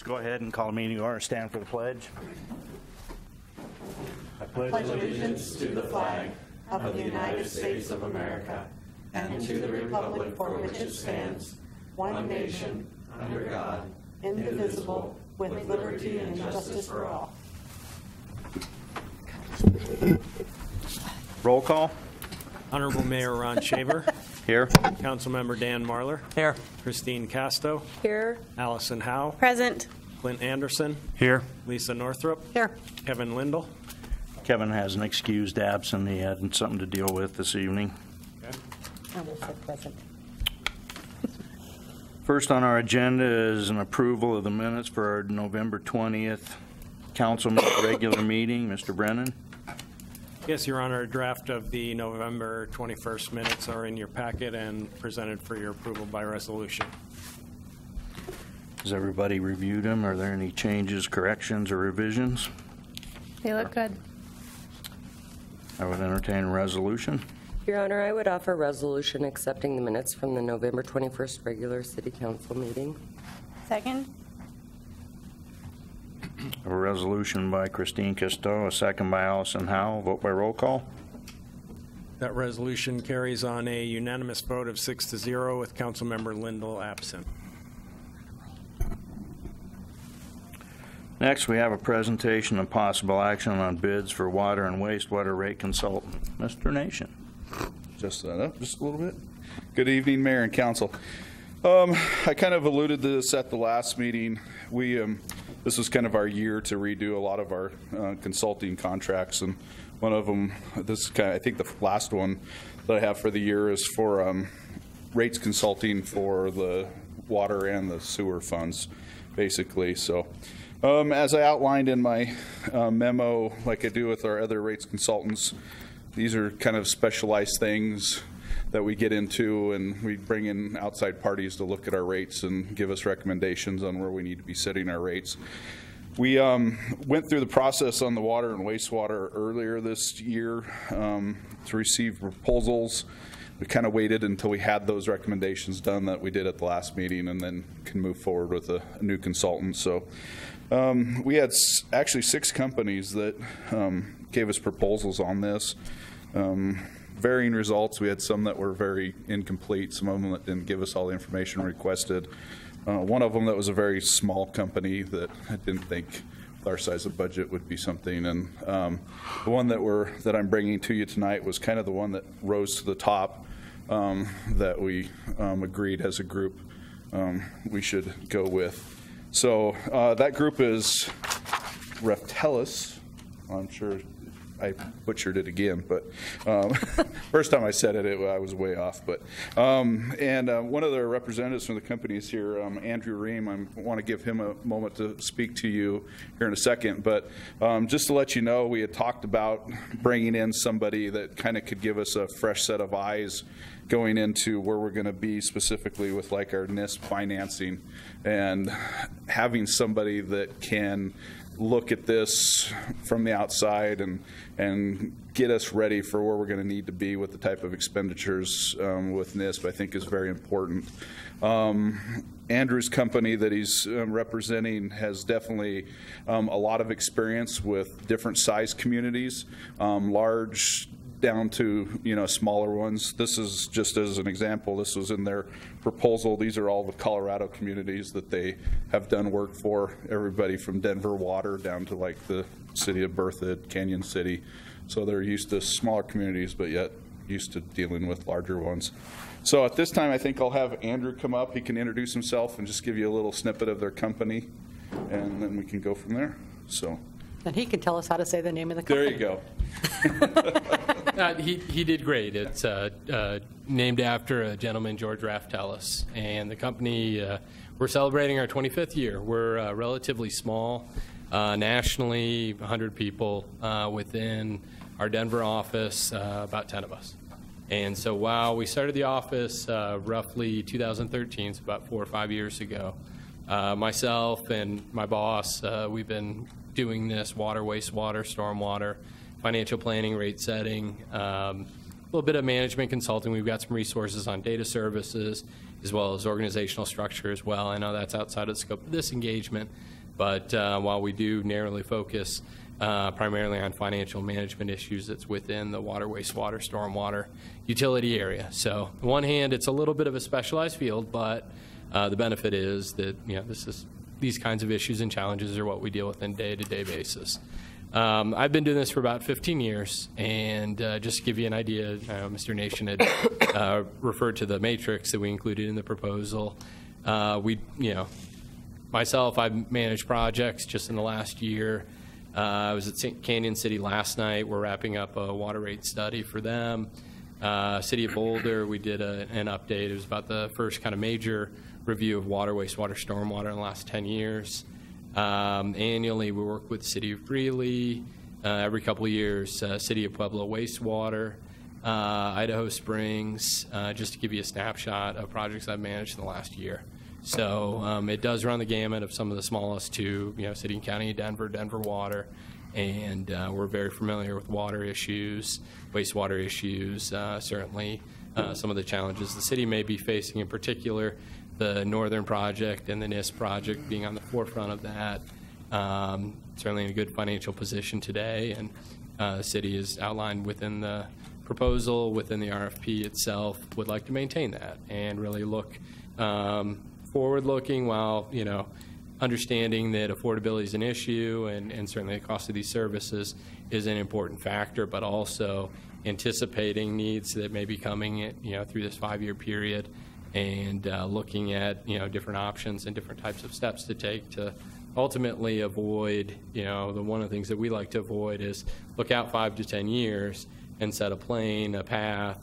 Go ahead and call the meeting to order. Stand for the pledge. I pledge allegiance to the flag of the United States of America and to the republic for which it stands, one nation, under God, indivisible, with liberty and justice for all. Roll call. Honorable Mayor Ron Shaver. Here. Councilmember Dan Marlar. Here. Christine Casto. Here. Allison Howe. Present. Clint Anderson. Here. Lisa Northrup. Here. Kevin Lindell. Kevin has an excused absence. He had something to deal with this evening. I will say present. First on our agenda is an approval of the minutes for our November 20th council regular meeting. Mr. Brennan. Yes, Your Honor, a draft of the November 21st minutes are in your packet and presented for your approval by resolution. Has everybody reviewed them? Are there any changes, corrections, or revisions? They look good. I would entertain a resolution. Your Honor, I would offer resolution accepting the minutes from the November 21st regular City Council meeting. Second. A resolution by Christine Casto, a second by Allison Howe. Vote by roll call. That resolution carries on a unanimous vote of 6-0 with Councilmember Lindell absent. Next, we have a presentation of possible action on bids for water and wastewater rate consultant. Mr. Nation. Just that up just a little bit. Good evening, Mayor and Council. I kind of alluded to this at the last meeting. This was kind of our year to redo a lot of our consulting contracts, and one of them, this is kind of, I think the last one that I have for the year is for rates consulting for the water and the sewer funds, basically. So as I outlined in my memo, like I do with our other rates consultants, these are kind of specialized things that we get into, and we bring in outside parties to look at our rates and give us recommendations on where we need to be setting our rates. We went through the process on the water and wastewater earlier this year to receive proposals. We kind of waited until we had those recommendations done that we did at the last meeting, and then can move forward with a new consultant. So we had actually 6 companies that gave us proposals on this. Varying results. We had some that were very incomplete, some of them that didn't give us all the information requested. One of them that was a very small company that I didn't think with our size of budget would be something, and the one that I'm bringing to you tonight was kind of the one that rose to the top, that we agreed as a group we should go with. So that group is Reftelis. I'm sure I butchered it again, but first time I said it, I was way off. But and one of the representatives from the company is here, Andrew Ream. I want to give him a moment to speak to you here in a second. But just to let you know, we had talked about bringing in somebody that kind of could give us a fresh set of eyes going into where we're going to be specifically with like our NISP financing, and having somebody that can look at this from the outside and get us ready for where we're going to need to be with the type of expenditures with NISP, I think is very important. Andrew's company that he's representing has definitely a lot of experience with different size communities, large down to smaller ones. This is just as an example. This was in their proposal. These are all the Colorado communities that they have done work for. Everybody from Denver Water down to like the city of Berthoud, Canyon City. So they're used to smaller communities, but yet used to dealing with larger ones. So at this time, I think I'll have Andrew come up. He can introduce himself and just give you a little snippet of their company, and then we can go from there. So. And he can tell us how to say the name of the company. There you go. He did great. It's named after a gentleman, George Reftelis, and the company, we're celebrating our 25th year. We're relatively small, nationally, 100 people within our Denver office, about 10 of us. And so while we started the office roughly 2013, so about 4 or 5 years ago, myself and my boss, we've been doing this water, wastewater, stormwater, financial planning, rate setting, a little bit of management consulting. We've got some resources on data services as well as organizational structure as well. I know that's outside of the scope of this engagement, But while we do narrowly focus primarily on financial management issues, it's within the water, wastewater, stormwater utility area. So on one hand, it's a little bit of a specialized field, but the benefit is that these kinds of issues and challenges are what we deal with on a day-to-day basis. I've been doing this for about 15 years, and just to give you an idea, Mr. Nation had referred to the matrix that we included in the proposal. Myself, I've managed projects just in the last year. I was at Canyon City last night. We're wrapping up a water rate study for them. City of Boulder, we did an update. It was about the first kind of major review of water, wastewater, stormwater in the last 10 years. Annually, we work with the City of Greeley. Every couple of years, City of Pueblo wastewater, Idaho Springs, just to give you a snapshot of projects I've managed in the last year. So it does run the gamut of some of the smallest to, City and County of Denver, Denver Water, and we're very familiar with water issues, wastewater issues, certainly some of the challenges the city may be facing, in particular the Northern Project and the NIST project being on the forefront of that. Certainly in a good financial position today, and the city is outlined within the proposal, within the RFP itself, would like to maintain that and really look forward-looking while, understanding that affordability is an issue and certainly the cost of these services is an important factor, but also anticipating needs that may be coming, through this 5-year period, and looking at different options and different types of steps to take to ultimately avoid, one of the things that we like to avoid is look out 5 to 10 years and set a plan, a path,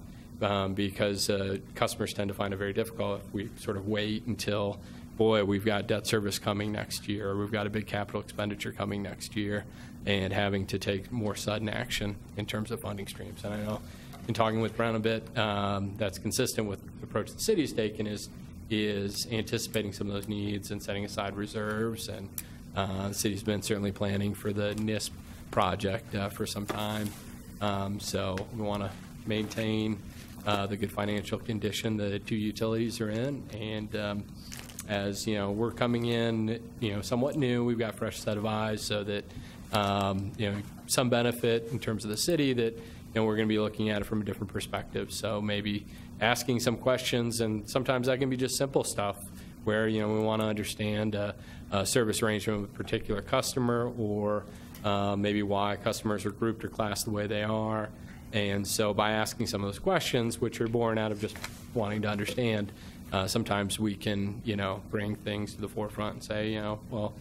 because customers tend to find it very difficult if we sort of wait until, boy, we've got debt service coming next year, or we've got a big capital expenditure coming next year, and having to take more sudden action in terms of funding streams. And I know in talking with Brown a bit, that's consistent with the approach the city's taken is anticipating some of those needs and setting aside reserves. And the city's been certainly planning for the NISP project for some time. So we want to maintain the good financial condition the two utilities are in. And as we're coming in, somewhat new, we've got a fresh set of eyes, so that some benefit in terms of the city that we're going to be looking at it from a different perspective. So maybe asking some questions, and sometimes that can be just simple stuff where we want to understand a service arrangement with a particular customer, or maybe why customers are grouped or classed the way they are. And so by asking some of those questions, which are born out of just wanting to understand, sometimes we can bring things to the forefront and say, well,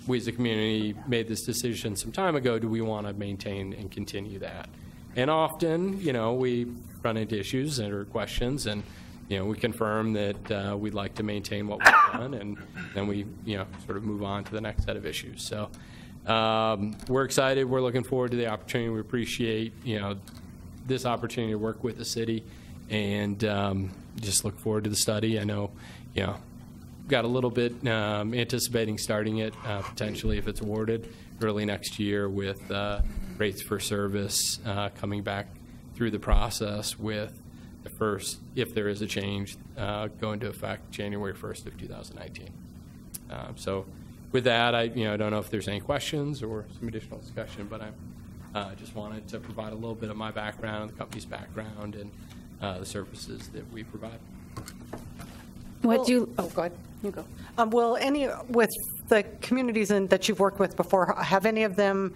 we as a community made this decision some time ago. Do we want to maintain and continue that? And often, we run into issues or questions, and we confirm that we'd like to maintain what we've done, and then we sort of move on to the next set of issues. So we're excited. We're looking forward to the opportunity. We appreciate this opportunity to work with the city, and just look forward to the study. I know got a little bit anticipating starting it potentially, if it's awarded, early next year, with rates for service coming back through the process, with the first, if there is a change, go into effect January 1st of 2019. So with that, I don't know if there's any questions or some additional discussion, but I just wanted to provide a little bit of my background, the company's background, and the services that we provide. What do you? Oh, go ahead. You go. Will any, with the communities that you've worked with before, have any of them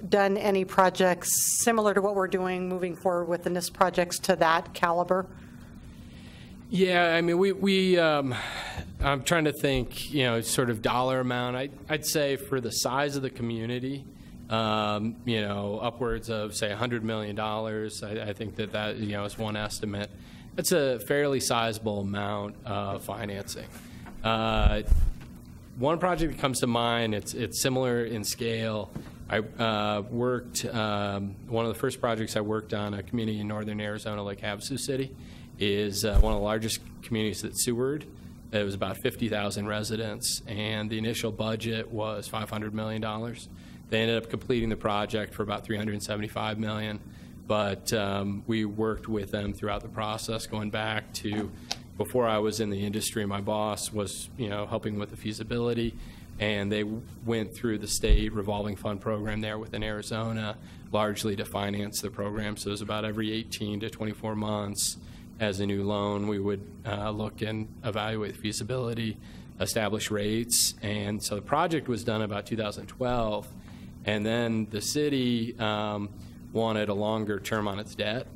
done any projects similar to what we're doing moving forward with the NIST projects to that caliber? Yeah, I mean, I'm trying to think, sort of dollar amount. I'd say for the size of the community, upwards of, say, $100 million. I think that is one estimate. That's a fairly sizable amount of financing. One project that comes to mind, it's similar in scale. I worked, one of the first projects I worked on, a community in northern Arizona, Lake Havasu City, is one of the largest communities at Seward. It was about 50,000 residents, and the initial budget was $500 million. They ended up completing the project for about $375 million, but we worked with them throughout the process, going back to before I was in the industry. My boss was, helping with the feasibility. and they went through the state revolving fund program there within Arizona, largely to finance the program. So it was about every 18 to 24 months as a new loan, we would look and evaluate feasibility, establish rates. And so the project was done about 2012. And then the city wanted a longer term on its debt.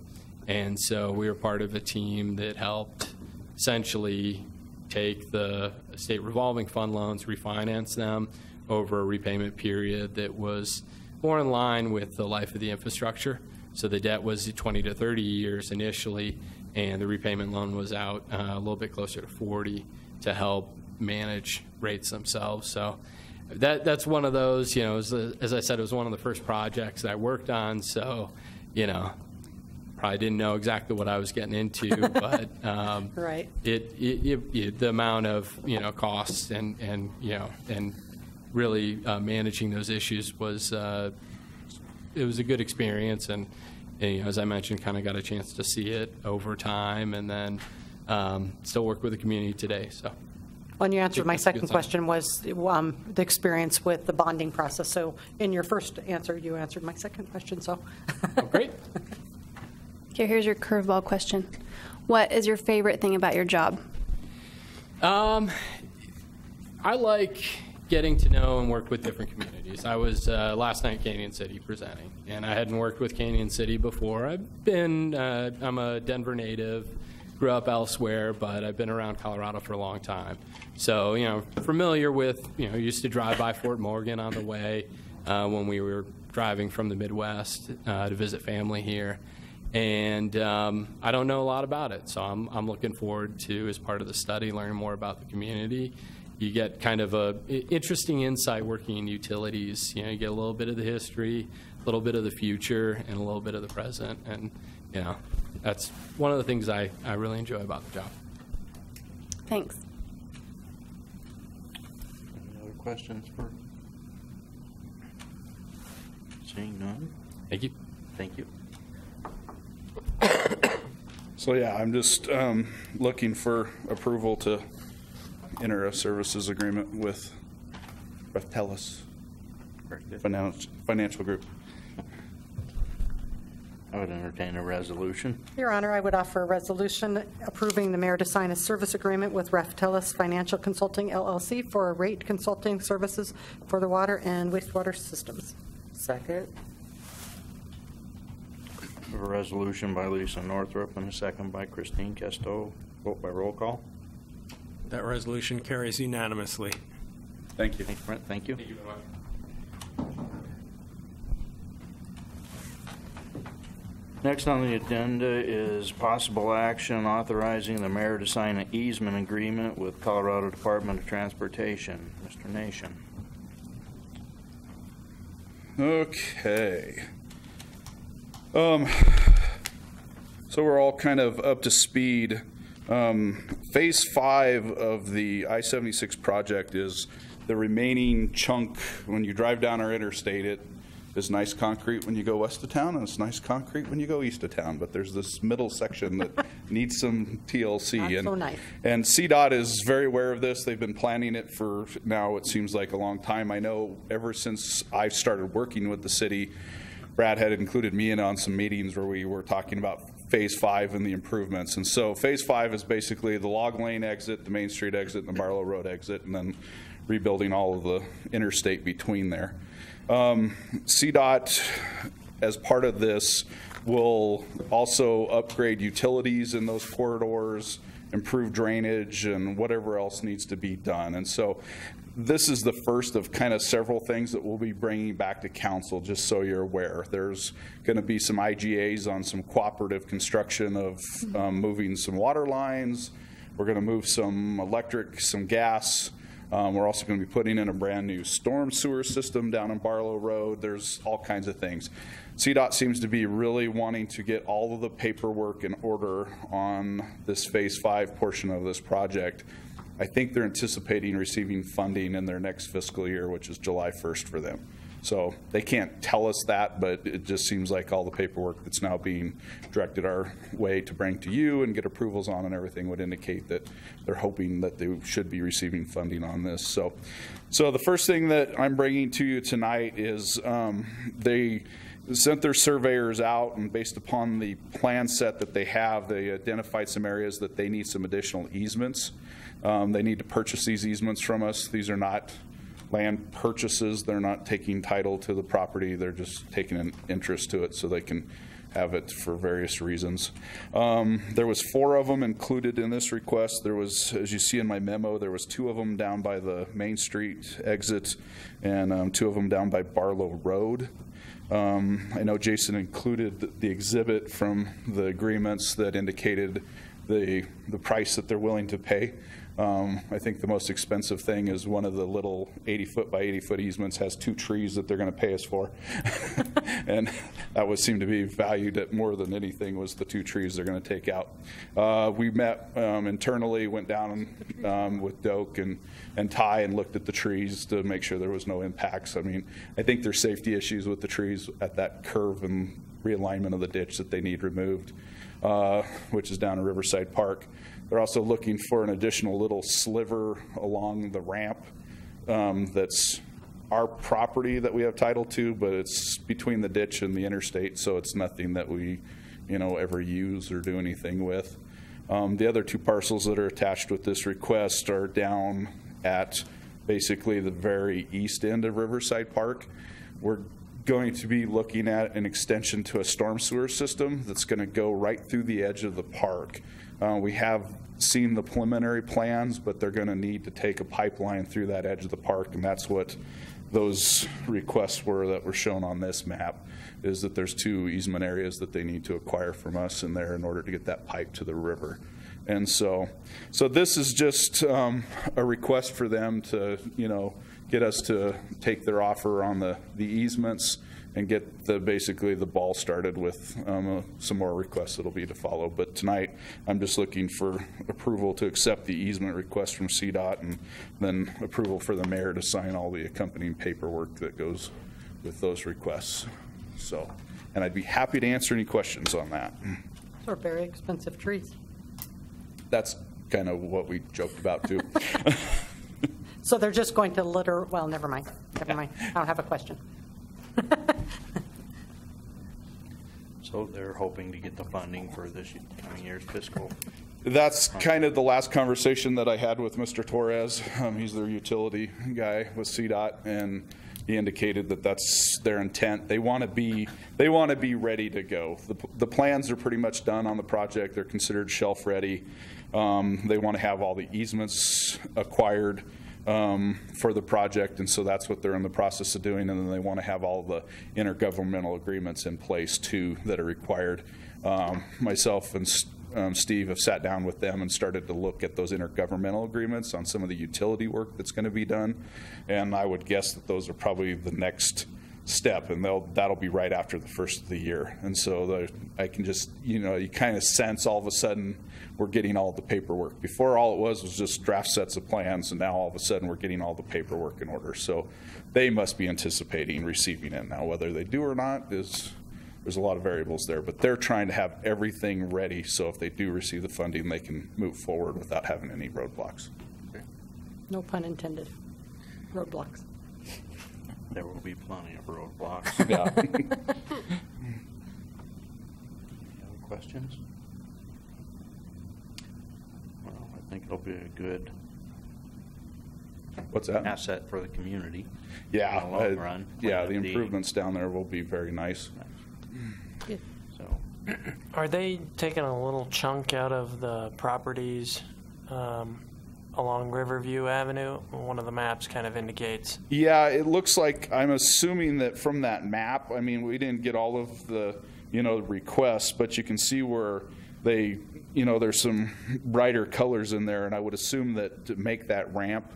And so we were part of a team that helped essentially take the state revolving fund loans, refinance them over a repayment period that was more in line with the life of the infrastructure. So the debt was 20 to 30 years initially, and the repayment loan was out a little bit closer to 40 to help manage rates themselves. So that's one of those, you know, as I said, it was one of the first projects that I worked on. So, you know, probably didn't know exactly what I was getting into, but Right. The amount of, you know, costs and you know, and really managing those issues was, it was a good experience. And you know, as I mentioned, kind of got a chance to see it over time, and then still work with the community today. So. When you answered my That's a second good sign. question was the experience with the bonding process. So in your first answer, you answered my second question, so. Oh, great. Okay, here's your curveball question. What is your favorite thing about your job? I like getting to know and work with different communities. I was last night Canyon City presenting, and I hadn't worked with Canyon City before. I'm a Denver native, grew up elsewhere, but I've been around Colorado for a long time. So, you know, familiar with, you know, used to drive by Fort Morgan on the way when we were driving from the Midwest to visit family here. And I don't know a lot about it, so I'm looking forward to, as part of the study, learning more about the community. You get kind of a interesting insight working in utilities. You know, you get a little bit of the history, a little bit of the future, and a little bit of the present. And, you know, that's one of the things I really enjoy about the job. Thanks. Any other questions for? Seeing none? Thank you. Thank you. So yeah, I'm just looking for approval to enter a services agreement with Raftellus Very good. Financial Group. I would entertain a resolution. Your Honor, I would offer a resolution approving the mayor to sign a service agreement with Raftellus Financial Consulting LLC for rate consulting services for the water and wastewater systems. Second? We have a resolution by Lisa Northrup and a second by Christine Kesto. Vote by roll call. That resolution carries unanimously. Thank you. Thanks, Brent. Thank you. Thank you very much. Next on the agenda is possible action authorizing the mayor to sign an easement agreement with Colorado Department of Transportation. Mr. Nation. Okay. So we're all kind of up to speed. Phase 5 of the I-76 project is the remaining chunk. When you drive down our interstate, it is nice concrete when you go west of town, and it's nice concrete when you go east of town. But there's this middle section that needs some TLC. Not so nice. And CDOT is very aware of this. They've been planning it for now, it seems like a long time. I know ever since I started working with the city, Brad had included me in on some meetings where we were talking about Phase 5 and the improvements. And so Phase 5 is basically the Log Lane exit, the Main Street exit, and the Barlow Road exit, and then rebuilding all of the interstate between there. CDOT, as part of this, will also upgrade utilities in those corridors, improve drainage, and whatever else needs to be done. And so this is the first of kind of several things that we'll be bringing back to council, just so you're aware. There's going to be some IGAs on some cooperative construction of moving some water lines. We're going to move some electric, some gas. We're also going to be putting in a brand new storm sewer system down in Barlow Road. There's all kinds of things. CDOT seems to be really wanting to get all of the paperwork in order on this Phase 5 portion of this project. I think they're anticipating receiving funding in their next fiscal year, which is July 1st for them. So they can't tell us that, but it just seems like all the paperwork that's now being directed our way to bring to you and get approvals on and everything would indicate that they're hoping that they should be receiving funding on this. So the first thing that I'm bringing to you tonight is they sent their surveyors out, and based upon the plan set that they have, they identified some areas that they need some additional easements. They need to purchase these easements from us. These are not land purchases. They're not taking title to the property. They're just taking an interest to it so they can have it for various reasons. There was 4 of them included in this request. There was, as you see in my memo, there was 2 of them down by the Main Street exit and 2 of them down by Barlow Road. I know Jason included the exhibit from the agreements that indicated the price that they're willing to pay. I think the most expensive thing is one of the little 80-foot by 80-foot easements has 2 trees that they're going to pay us for. And that would seem to be valued at more than anything was the 2 trees they're going to take out. We met internally, went down with Doak and Ty and looked at the trees to make sure there was no impacts. I mean, I think there's safety issues with the trees at that curve and realignment of the ditch that they need removed, which is down in Riverside Park. They're also looking for an additional little sliver along the ramp that's our property that we have title to, but it's between the ditch and the interstate, so it's nothing that we, ever use or do anything with. The other 2 parcels that are attached with this request are down at basically the very east end of Riverside Park. We're going to be looking at an extension to a storm sewer system that's going to go right through the edge of the park. We have seen the preliminary plans, but they're going to need to take a pipeline through that edge of the park, and that's what those requests were that were shown on this map, is that there's 2 easement areas that they need to acquire from us in there in order to get that pipe to the river. And so this is just a request for them to, get us to take their offer on the easements and get basically the ball started with some more requests that'll be to follow. But tonight, I'm just looking for approval to accept the easement request from CDOT and then approval for the mayor to sign all the accompanying paperwork that goes with those requests. So, and I'd be happy to answer any questions on that. Those are very expensive trees. That's kind of what we joked about too. So they're just going to well, never mind. Never mind. I don't have a question. So they're hoping to get the funding for this coming year's fiscal. That's kind of the last conversation that I had with Mr. Torres. He's their utility guy with CDOT, and he indicated that that's their intent. They want to be ready to go. The plans are pretty much done on the project. They're considered shelf ready. They want to have all the easements acquired for the project, and so that's what they're in the process of doing. And then they want to have all the intergovernmental agreements in place too that are required. Myself and Steve have sat down with them and started to look at those intergovernmental agreements on some of the utility work that's going to be done, and I would guess that those are probably the next step, and that'll be right after the first of the year. And so I can just, you kind of sense all of a sudden we're getting all the paperwork. Before, all it was just draft sets of plans, and now all of a sudden we're getting all the paperwork in order. So they must be anticipating receiving it. Now, whether they do or not there's a lot of variables there, but they're trying to have everything ready so if they do receive the funding, they can move forward without having any roadblocks. No pun intended. Roadblocks. There will be plenty of roadblocks. Yeah. Any other questions? Well, I think it'll be a good What's that? asset for the community. Yeah. In the long run. Yeah, the improvements down there will be very nice. So, Are they taking a little chunk out of the properties along Riverview Avenue? One of the maps kind of indicates. Yeah, it looks like, I'm assuming that from that map, I mean, we didn't get all of the, requests, but you can see where they, there's some brighter colors in there, and I would assume that to make that ramp,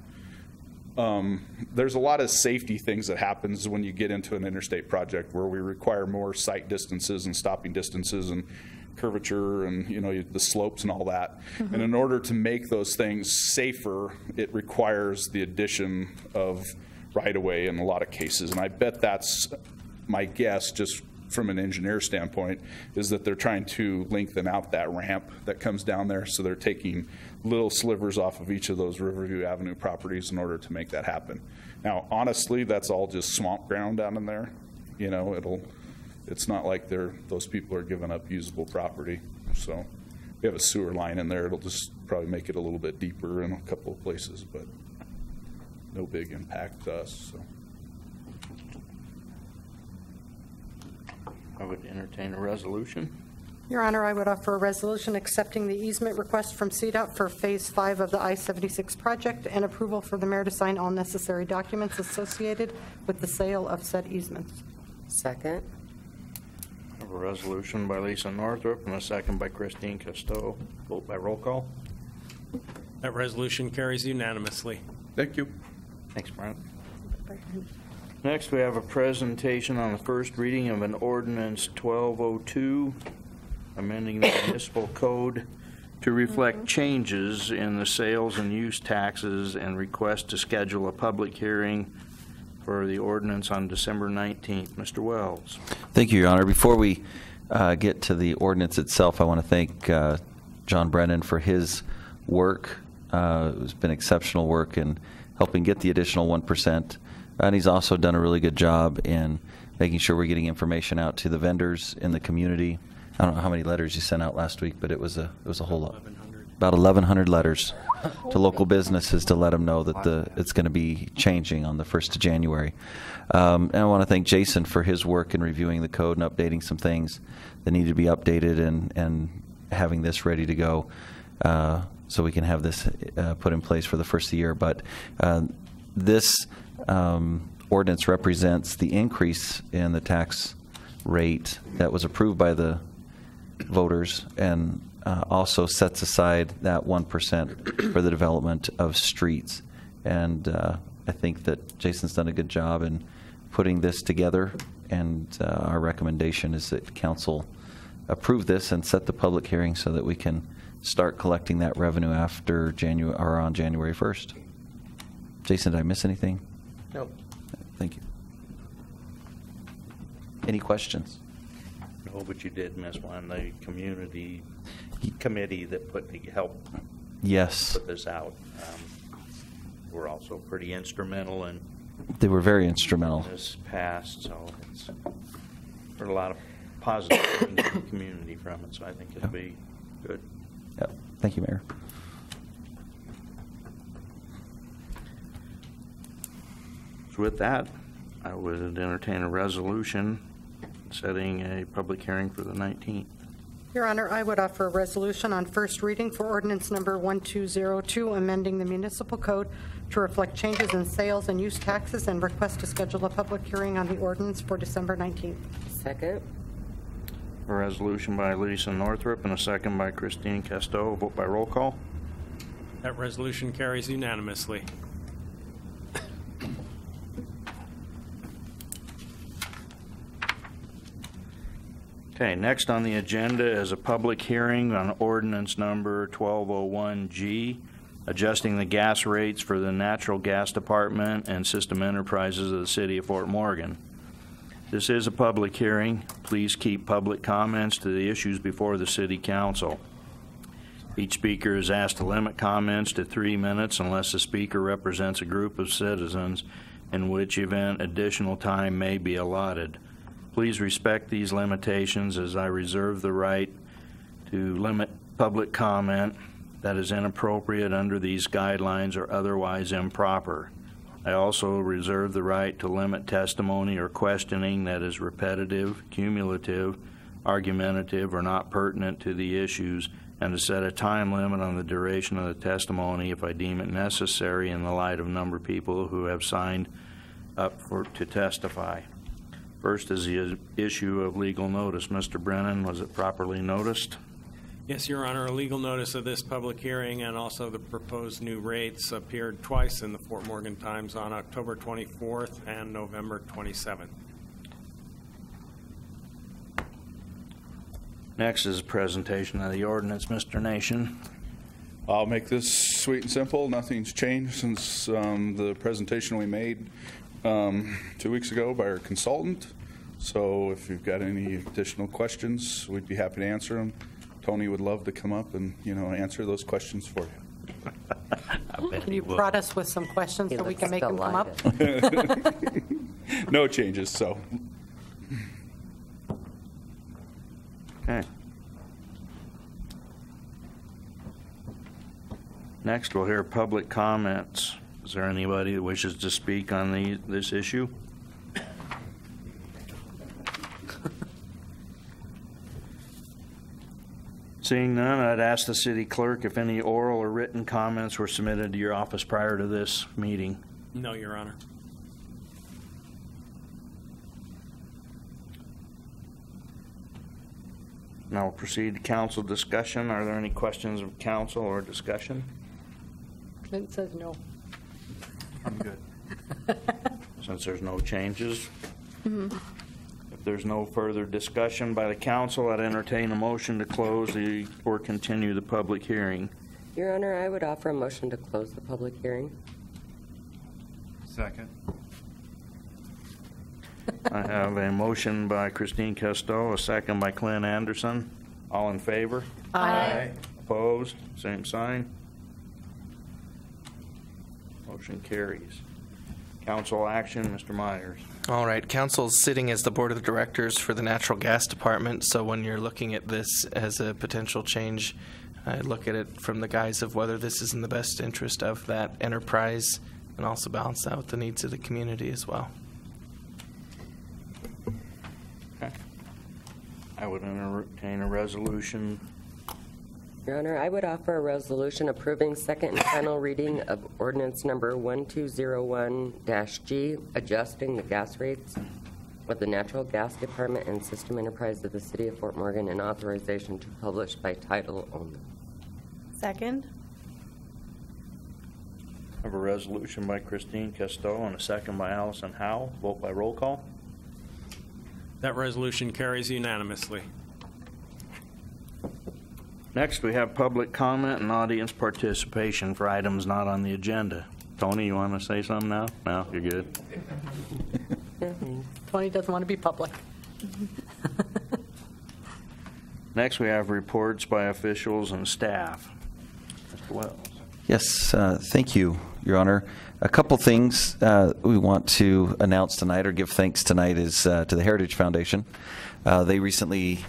there's a lot of safety things that happens when you get into an interstate project where we require more sight distances and stopping distances and curvature and the slopes and all that. Mm-hmm. And in order to make those things safer, it requires the addition of right away in a lot of cases. And I bet that's my guess, just from an engineer standpoint, is that they're trying to lengthen out that ramp that comes down there. So they're taking little slivers off of each of those Riverview Avenue properties in order to make that happen. Now, honestly, that's all just swamp ground down in there. You know, it's not like those people are giving up usable property. So we have a sewer line in there. It'll just probably make it a little bit deeper in a couple of places, but no big impact to us. So. I would entertain a resolution. Your Honor, I would offer a resolution accepting the easement request from CDOT for Phase 5 of the I-76 project and approval for the mayor to sign all necessary documents associated with the sale of said easements. Second. I have a resolution by Lisa Northrup and a second by Christine Costeau. Vote by roll call. That resolution carries unanimously. Thank you. Thanks, Brent. Next, we have a presentation on the first reading of an ordinance 1202, amending the municipal code to reflect changes in the sales and use taxes, and request to schedule a public hearing for the ordinance on December 19th. Mr. Wells. Thank you, Your Honor. Before we get to the ordinance itself, I want to thank John Brennan for his work. It's been exceptional work in helping get the additional 1%. And he's also done a really good job in making sure we're getting information out to the vendors in the community. I don't know how many letters you sent out last week, but it was a whole lot. About 1,100 letters to local businesses to let them know that it's going to be changing on the 1st of January. And I want to thank Jason for his work in reviewing the code and updating some things that need to be updated, and having this ready to go so we can have this put in place for the first of the year. But this ordinance represents the increase in the tax rate that was approved by the voters, and also sets aside that 1% for the development of streets. And I think that Jason's done a good job in putting this together, and our recommendation is that council approve this and set the public hearing so that we can start collecting that revenue after January, or on January 1st. Jason, did I miss anything? No. Thank you. Any questions? No, but you did miss one, the community committee that helped Yes. put this out. We're also pretty instrumental in They were very instrumental. this passed, so it's heard a lot of positive things in the community from it, so I think it'll be good. Yep. Thank you, Mayor. So with that, I would entertain a resolution setting a public hearing for the 19th. Your Honor, I would offer a resolution on first reading for ordinance number 1202, amending the municipal code to reflect changes in sales and use taxes, and request to schedule a public hearing on the ordinance for December 19th. Second. A resolution by Lisa Northrup and a second by Christine Costeau. Vote by roll call. That resolution carries unanimously. Okay, next on the agenda is a public hearing on ordinance number 1201G, adjusting the gas rates for the natural gas department and system enterprises of the city of Fort Morgan. This is a public hearing. Please keep public comments to the issues before the city council. Each speaker is asked to limit comments to 3 minutes unless the speaker represents a group of citizens, in which event additional time may be allotted. Please respect these limitations, as I reserve the right to limit public comment that is inappropriate under these guidelines or otherwise improper. I also reserve the right to limit testimony or questioning that is repetitive, cumulative, argumentative, or not pertinent to the issues, and to set a time limit on the duration of the testimony if I deem it necessary in the light of number of people who have signed up to testify. First is the issue of legal notice. Mr. Brennan, was it properly noticed? Yes, Your Honor. A legal notice of this public hearing and also the proposed new rates appeared twice in the Fort Morgan Times on October 24th and November 27th. Next is a presentation of the ordinance. Mr. Nation. I'll make this sweet and simple. Nothing's changed since the presentation we made 2 weeks ago by our consultant. So if you've got any additional questions, we'd be happy to answer them. Tony would love to come up and, answer those questions for you. Can you prod us with some questions so we can make them come up? No changes, so. Okay. Next, we'll hear public comments. Is there anybody that wishes to speak on this issue? Seeing none, I'd ask the city clerk if any oral or written comments were submitted to your office prior to this meeting. No, Your Honor. Now we'll proceed to council discussion. Are there any questions of council or discussion? Clint says no. I'm good. Since there's no changes. If there's no further discussion by the council, I'd entertain a motion to close or continue the public hearing. Your Honor, I would offer a motion to close the public hearing. Second. I have a motion by Christine Casteau, a second by Clint Anderson. All in favor? Aye. Opposed? Same sign. Motion carries. Council action, Mr. Myers. All right, council's sitting as the board of directors for the natural gas department, so when you're looking at this as a potential change, I look at it from the guise of whether this is in the best interest of that enterprise and also balance out the needs of the community as well. Okay. I would entertain a resolution. Your Honor, I would offer a resolution approving second and final reading of ordinance number 1201-G, adjusting the gas rates of the natural gas department and system enterprise of the city of Fort Morgan, and authorization to publish by title only. Second. I have a resolution by Christine Casteau and a second by Allison Howe. Vote by roll call. That resolution carries unanimously. Next, we have public comment and audience participation for items not on the agenda. Tony, you want to say something now? No, you're good. Tony doesn't want to be public. Next, we have reports by officials and staff. Mr. Wells. Yes, thank you, Your Honor. A couple things we want to announce tonight or give thanks tonight is to the Heritage Foundation. They recently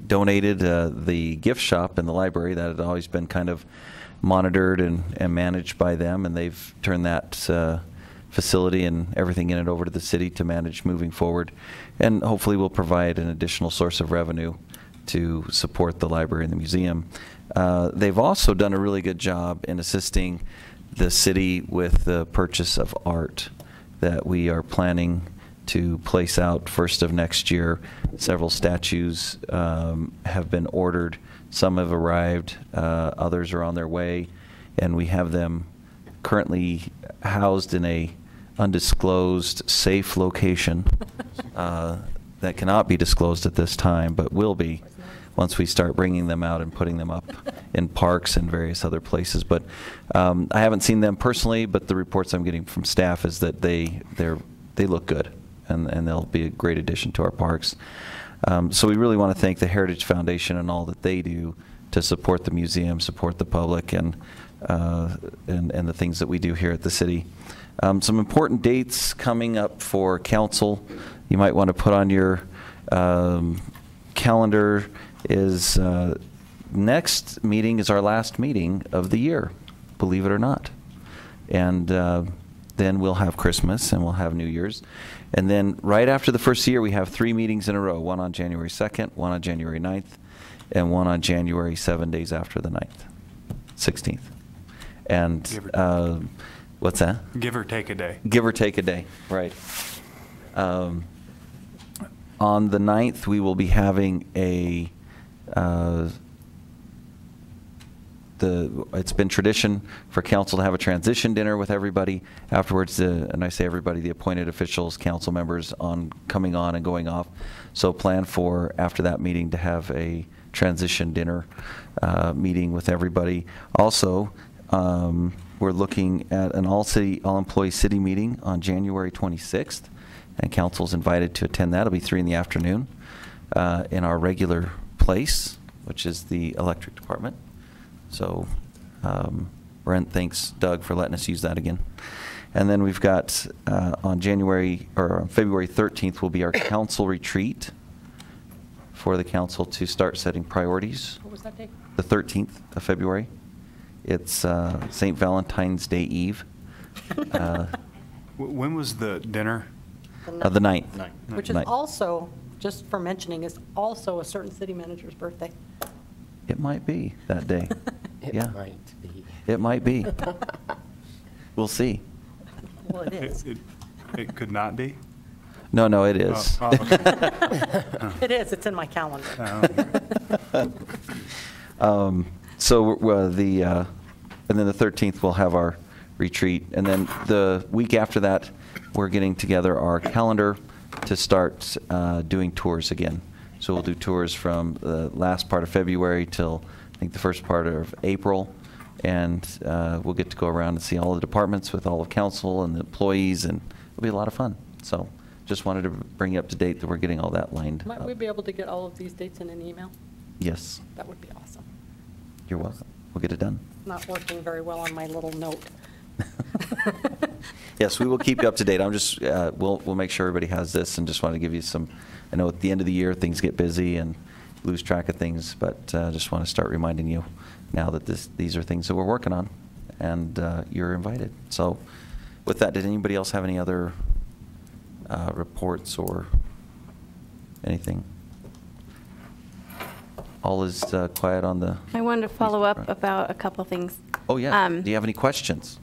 donated the gift shop in the library that had always been kind of monitored and managed by them, and they've turned that facility and everything in it over to the city to manage moving forward, and hopefully will provide an additional source of revenue to support the library and the museum. They've also done a really good job in assisting the city with the purchase of art that we are planning to place out first of next year. Several statues have been ordered. Some have arrived. Others are on their way. And we have them currently housed in a undisclosed safe location that cannot be disclosed at this time, but will be once we start bringing them out and putting them up in parks and various other places. But I haven't seen them personally, but the reports I'm getting from staff is that they look good, and they'll be a great addition to our parks. So we really want to thank the Heritage Foundation and all that they do to support the museum, support the public, and the things that we do here at the city. Some important dates coming up for council you might want to put on your calendar is next meeting is our last meeting of the year, believe it or not. And then we'll have Christmas and we'll have New Year's. And then right after the first year, we have 3 meetings in a row, one on January 2nd, one on January 9th, and one on January 7 days after the 9th, 16th. And what's that? Give or take a day. Give or take a day, right. On the 9th, we will be having a it's been tradition for council to have a transition dinner with everybody afterwards, and I say everybody, the appointed officials, council members coming on and going off. So plan for after that meeting to have a transition dinner meeting with everybody. Also, We're looking at an all-employee city meeting on January 26th, and council's invited to attend that. It'll be 3 in the afternoon in our regular place, which is the electric department. So Brent, thanks Doug for letting us use that again. And then we've got on February 13th will be our council retreat for the council to start setting priorities. What was that date? The 13th of February. It's St. Valentine's Day Eve. When was the dinner? The 9th. Which is 9th. also, just for mentioning, is also a certain city manager's birthday. It might be that day. It Yeah. might be. It might be. We'll see. Well, it is. It could not be? No, it is. Oh, okay. It is. It's in my calendar. So and then the 13th we'll have our retreat, and then the week after that we're getting together our calendar to start doing tours again. So we'll do tours from the last part of February till I think the first part of April, and we'll get to go around and see all the departments with all of council and the employees, and it'll be a lot of fun. So just wanted to bring you up to date that we're getting all that lined Might up. we be able to get all of these dates in an email? Yes, That would be awesome. you're welcome. We'll get it done. Not working very well on my little note. Yes, we will keep you up to date. I'm just, we'll make sure everybody has this, and just want to give you some, I know at the end of the year, things get busy and lose track of things, but just want to start reminding you now that these are things that we're working on, and you're invited. So with that, did anybody else have any other reports or anything? All is quiet on the... I wanted to follow up about a couple things. Oh, yeah. Do you have any questions?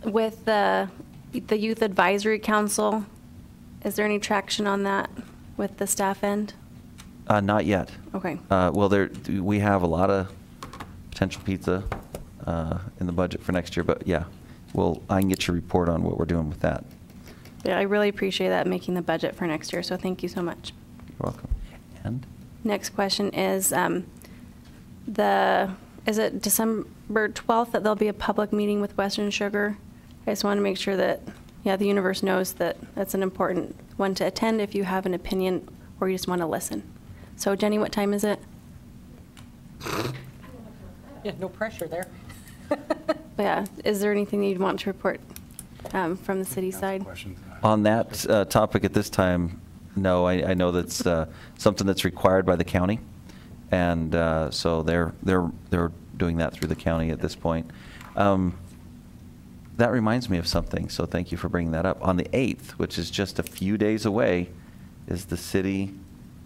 With the Youth Advisory Council, is there any traction on that with the staff end? Not yet. Okay. Well, we have a lot of potential pizza in the budget for next year, but yeah, I can get your report on what we're doing with that. Yeah, I really appreciate that, making the budget for next year, so thank you so much. You're welcome. And? Next question is, is it December 12th that there'll be a public meeting with Western Sugar? I just want to make sure that, the universe knows that that's an important one to attend if you have an opinion or you just want to listen. So Jenny, what time is it? Yeah, no pressure there. Yeah, is there anything you'd want to report from the city side? On that topic at this time, no, I know that's something that's required by the county, and so they're doing that through the county at this point. That reminds me of something, so thank you for bringing that up. On the 8th, which is just a few days away, is the city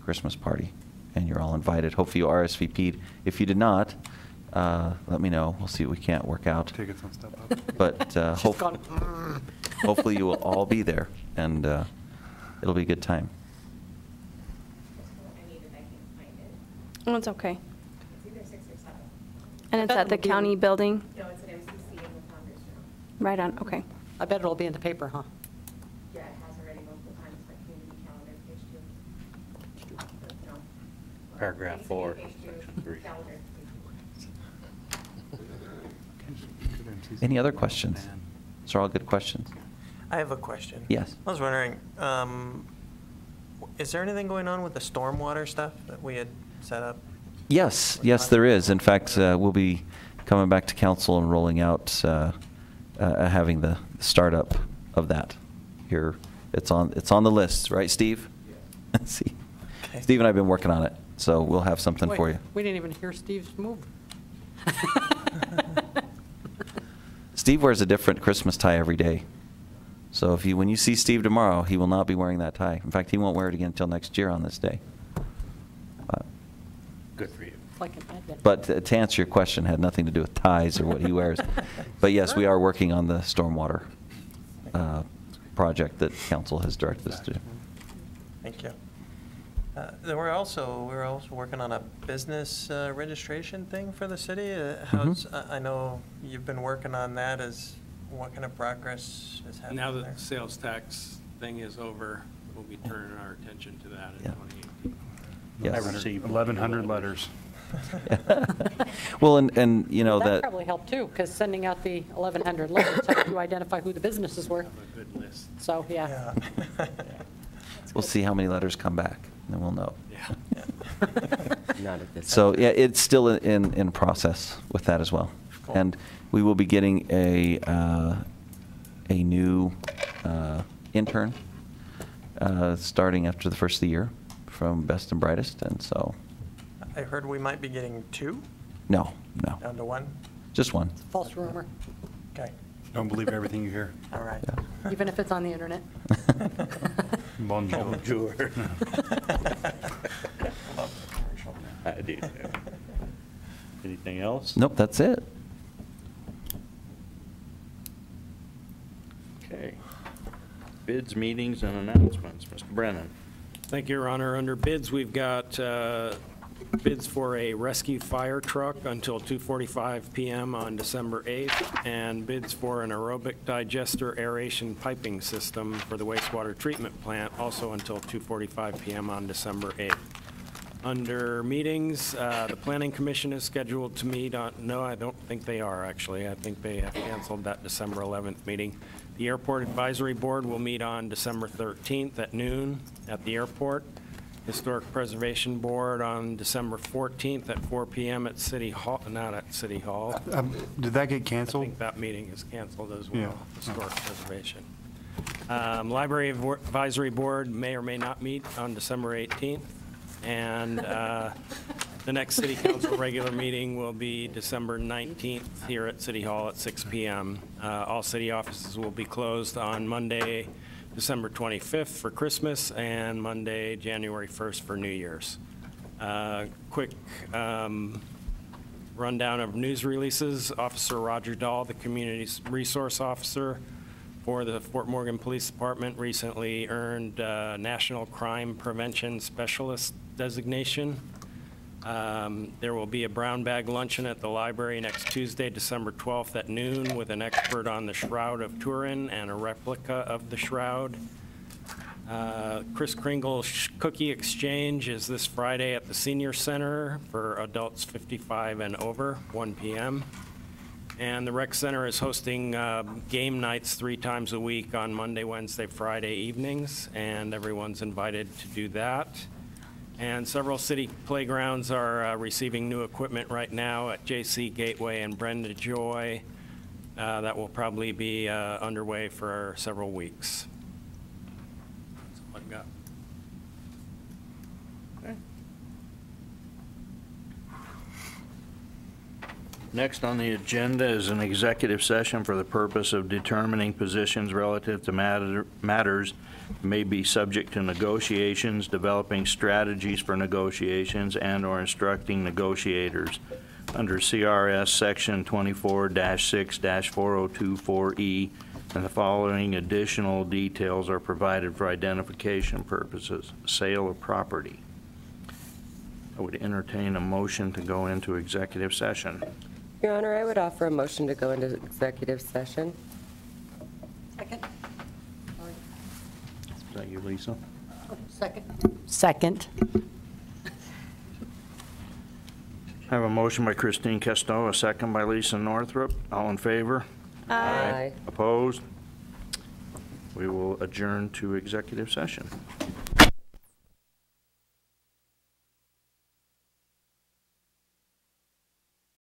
Christmas party, and you're all invited. Hopefully you RSVP'd. If you did not, let me know. We'll see what we can't work out. Tickets on Step Up. But hopefully you will all be there, and it'll be a good time. Oh, it's okay. It's either 6 or 7. And it's bet at the it'll be- county building? No, it's at MCC in the Founders Room. Right on, okay. I bet it'll be in the paper, huh? Yeah, it has already multiple times, like community calendar, page 2. No. Paragraph 4, Page 2, section 3. calendar, page 2. Any other questions? Those are all good questions. I have a question. Yes. I was wondering, is there anything going on with the stormwater stuff that we had set up? Yes, there is. In fact, we'll be coming back to council and rolling out, having the startup of that here. It's on the list, right, Steve? Yes. See, Okay. Steve and I have been working on it, so we'll have something for Wait, you. We didn't even hear Steve's move. Steve wears a different Christmas tie every day. So when you see Steve tomorrow, he will not be wearing that tie. In fact, he won't wear it again until next year on this day. Good for you. It's like an advent. But to answer your question, had nothing to do with ties or what he wears. But yes, we are working on the stormwater project that council has directed us to do. Thank you. We're also working on a business registration thing for the city. I know you've been working on that. What kind of progress is happening Now that there? the sales tax thing is over, we'll be turning our attention to that in Yeah. 2018. Yes. I received 1,100 letters. Well, and you know, That that, probably helped too, because sending out the 1,100 letters helped you identify who the businesses were. Good list. So, yeah. we'll see how many letters come back, and then we'll know. Not at this. So, yeah, it's still in process with that as well. Cool. And we will be getting a new intern starting after the first of the year from Best and Brightest, and so, I heard we might be getting 2, no, down to 1. just one. False rumor, Okay, Don't believe everything you hear. all right. even if it's on the internet. Bonjour. Bonjour. I do. Anything else? Nope, that's it. Okay. Bids, meetings, and announcements. Mr. Brennan. Thank you, Your Honor. Under bids, we've got bids for a rescue fire truck until 2:45 PM on December 8th, and bids for an aerobic digester aeration piping system for the wastewater treatment plant, also until 2:45 PM on December 8th. Under meetings, the Planning Commission is scheduled to meet on, no, I don't think they are, actually. I think they have canceled that December 11th meeting. The Airport Advisory Board will meet on December 13th at noon at the airport. Historic Preservation Board on December 14th at 4 PM at City Hall, not at City Hall. Did that get I canceled? think that meeting is canceled as Yeah. well, Historic Preservation. Library Advisory Board may or may not meet on December 18th. And the next City Council regular meeting will be December 19th here at City Hall at 6 PM. All city offices will be closed on Monday, December 25th for Christmas, and Monday, January 1st for New Year's. Quick rundown of news releases. Officer Roger Dahl, the Community Resource Officer for the Fort Morgan Police Department, recently earned National Crime Prevention Specialist designation. There will be a brown bag luncheon at the library next Tuesday, December 12th at noon with an expert on the Shroud of Turin and a replica of the Shroud. Kris Kringle Cookie Exchange is this Friday at the Senior Center for adults 55 and over, 1 PM. And the Rec Center is hosting game nights 3 times a week on Monday, Wednesday, Friday evenings, and everyone's invited to do that. And several city playgrounds are receiving new equipment right now at JC Gateway and Brenda Joy. That will probably be underway for several weeks. That's all I've got. Next on the agenda is an executive session for the purpose of determining positions relative to matters may be subject to negotiations, developing strategies for negotiations, and/or instructing negotiators under CRS Section 24-6-4024E, and the following additional details are provided for identification purposes. Sale of property. I would entertain a motion to go into executive session. Your Honor, I would offer a motion to go into executive session. Second? Is that you, Lisa? Second. Second. I have a motion by Christine Casteau, a second by Lisa Northrup. All in favor? Aye. Opposed? We will adjourn to executive session.